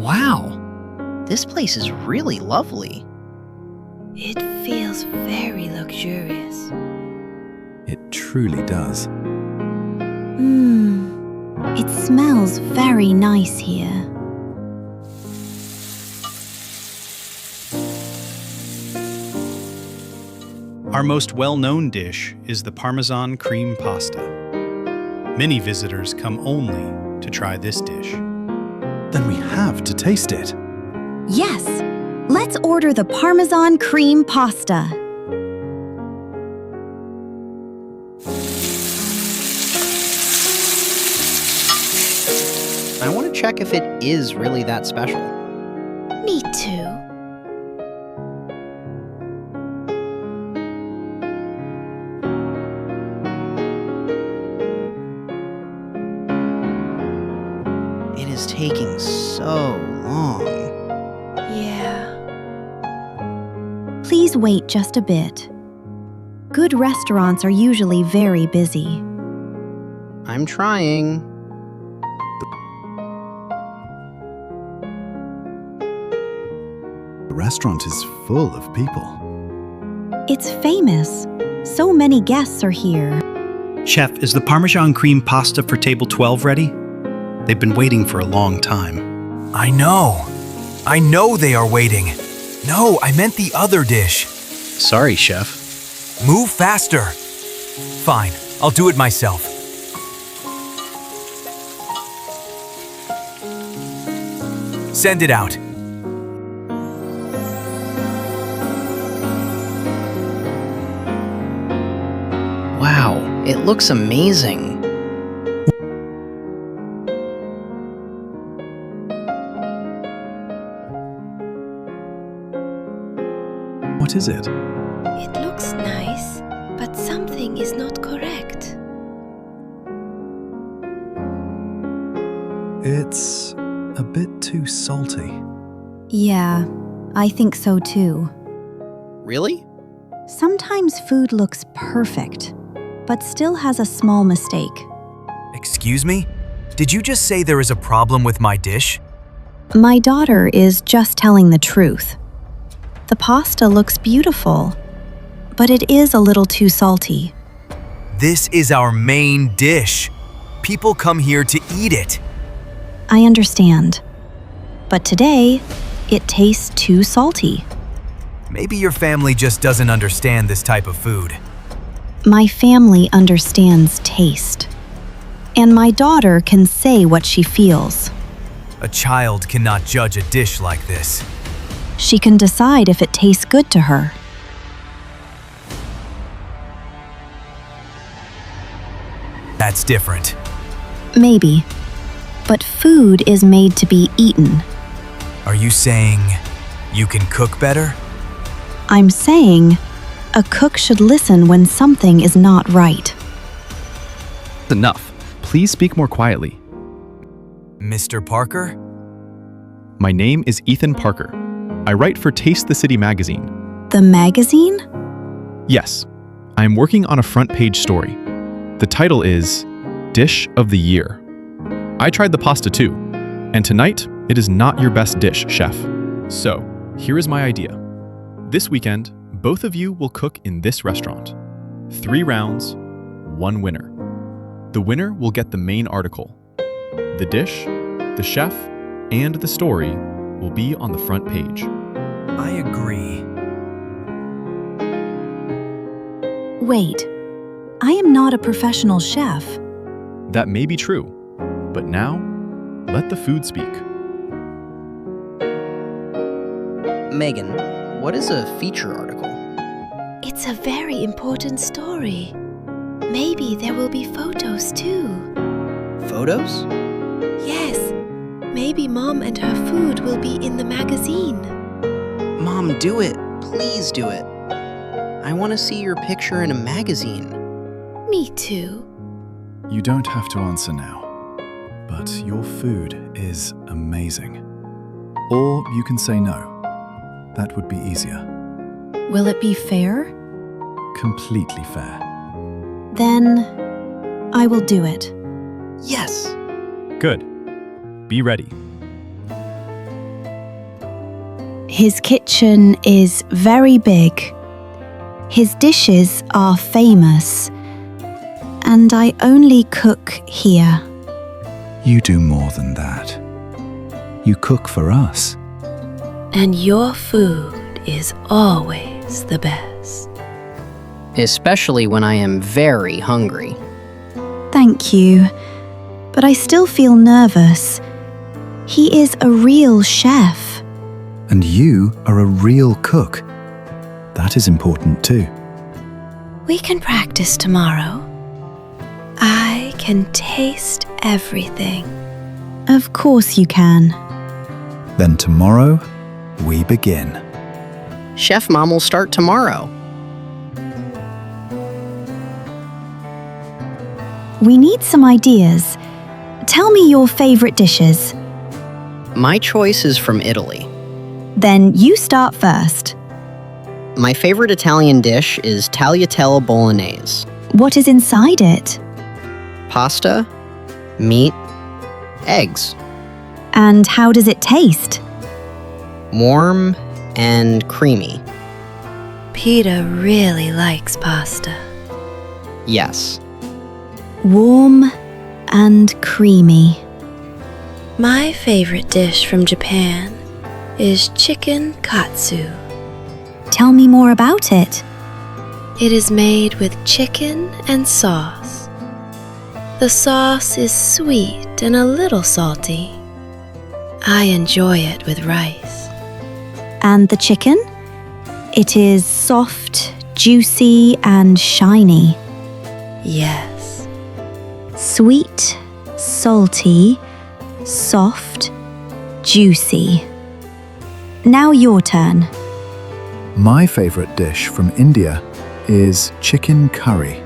Wow, this place is really lovely. It feels very luxurious. It truly does. It smells very nice here. Our most well-known dish is the Parmesan cream pasta. Many visitors come only to try this dish. Then we have to taste it. Yes, let's order the Parmesan cream pasta. I want to check if it is really that special. Me too. It is taking so long. Yeah. Please wait just a bit. Good restaurants are usually very busy. I'm trying. The restaurant is full of people. It's famous. So many guests are here. Chef, is the Parmesan cream pasta for table 12 ready? They've been waiting for a long time. I know they are waiting. No, I meant the other dish. Sorry, Chef. Move faster. Fine, I'll do it myself. Send it out. Wow, it looks amazing. What is it? It looks nice, but something is not correct. It's a bit too salty. Yeah, I think so too. Really? Sometimes food looks perfect, but still has a small mistake. Excuse me? Did you just say there is a problem with my dish? My daughter is just telling the truth. The pasta looks beautiful, but it is a little too salty. This is our main dish. People come here to eat it. I understand. But today, it tastes too salty. Maybe your family just doesn't understand this type of food. My family understands taste. And my daughter can say what she feels. A child cannot judge a dish like this. She can decide if it tastes good to her. That's different. Maybe. But food is made to be eaten. Are you saying you can cook better? I'm saying a cook should listen when something is not right. Enough. Please speak more quietly. Mr. Parker? My name is Ethan Parker. I write for Taste the City magazine. The magazine? Yes, I am working on a front page story. The title is Dish of the Year. I tried the pasta too, and tonight it is not your best dish, chef. So, here is my idea. This weekend, both of you will cook in this restaurant. 3 rounds, 1 winner. The winner will get the main article. The dish, the chef, and the story will be on the front page. I agree. Wait, I am not a professional chef. That may be true, but now, let the food speak. Megan, what is a feature article? It's a very important story. Maybe there will be photos too. Photos? Yes, maybe Mom and her food will be in the magazine. Mom, do it. Please do it. I want to see your picture in a magazine. Me too. You don't have to answer now, but your food is amazing. Or you can say no. That would be easier. Will it be fair? Completely fair. Then I will do it. Yes. Good. Be ready. His kitchen is very big. His dishes are famous. And I only cook here. You do more than that. You cook for us. And your food is always the best. Especially when I am very hungry. Thank you. But I still feel nervous. He is a real chef. And you are a real cook. That is important too. We can practice tomorrow. I can taste everything. Of course you can. Then tomorrow, we begin. Chef Mom will start tomorrow. We need some ideas. Tell me your favorite dishes. My choice is from Italy. Then you start first. My favorite Italian dish is tagliatelle bolognese. What is inside it? Pasta, meat, eggs. And how does it taste? Warm and creamy. Peter really likes pasta. Yes. Warm and creamy. My favorite dish from Japan is chicken katsu. Tell me more about it. It is made with chicken and sauce. The sauce is sweet and a little salty. I enjoy it with rice. And the chicken? It is soft, juicy, and shiny. Yes. Sweet, salty, soft, juicy. Now your turn. My favorite dish from India is chicken curry.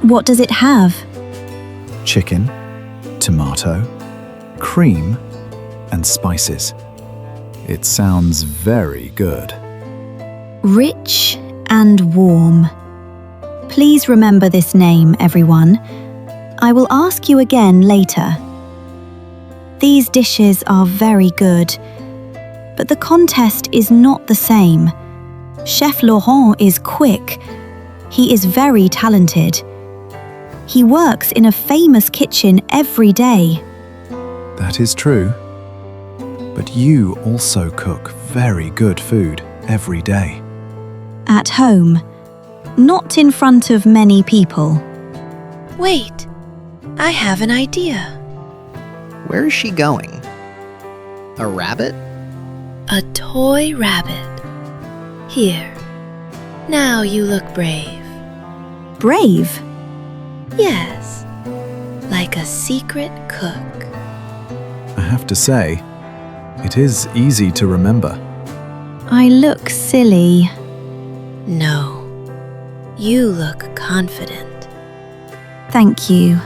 What does it have? Chicken, tomato, cream, and spices. It sounds very good. Rich and warm. Please remember this name, everyone. I will ask you again later. These dishes are very good, but the contest is not the same. Chef Laurent is quick. He is very talented. He works in a famous kitchen every day. That is true. But you also cook very good food every day. At home, not in front of many people. Wait, I have an idea. Where is she going? A rabbit? A toy rabbit. Here. Now you look brave. Brave. Yes. Like a secret cook. I have to say, it is easy to remember. I look silly. No. You look confident. Thank you.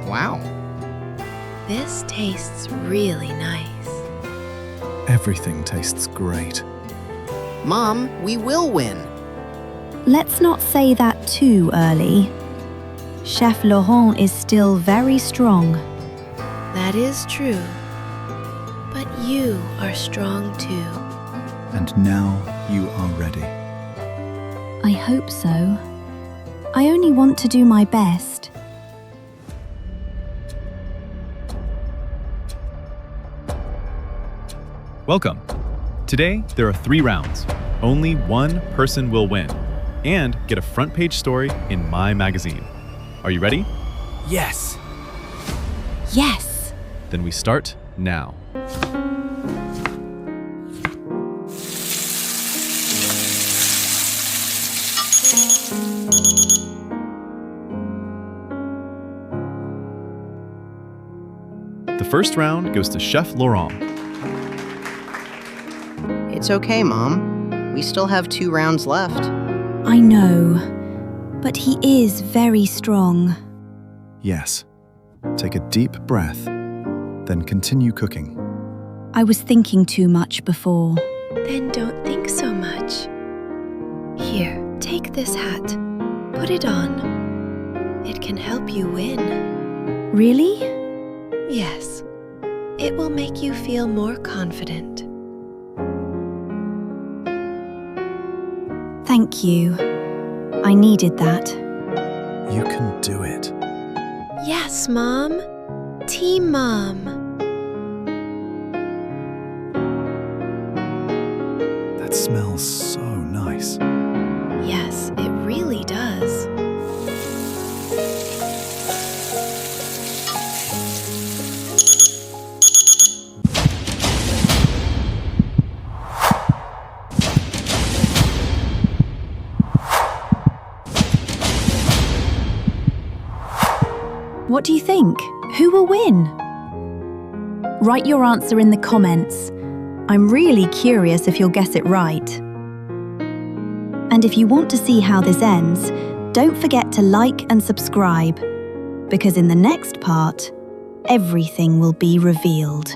Wow. This tastes really nice. Everything tastes great. Mom, we will win. Let's not say that too early. Chef Laurent is still very strong. That is true. But you are strong too. And now you are ready. I hope so. I only want to do my best. Welcome. Today, there are 3 rounds. Only one person will win and get a front page story in my magazine. Are you ready? Yes. Yes! Then we start now. The first round goes to Chef Laurent. It's okay, Mom. We still have 2 rounds left. I know, but he is very strong. Yes. Take a deep breath, then continue cooking. I was thinking too much before. Then don't think so much. Here, take this hat. Put it on. It can help you win. Really? Yes, it will make you feel more confident. Thank you. I needed that. You can do it. Yes, Mom. Team Mom. That smells so nice. Yes, it really does. What do you think? Who will win? Write your answer in the comments. I'm really curious if you'll guess it right. And if you want to see how this ends, don't forget to like and subscribe, because in the next part, everything will be revealed.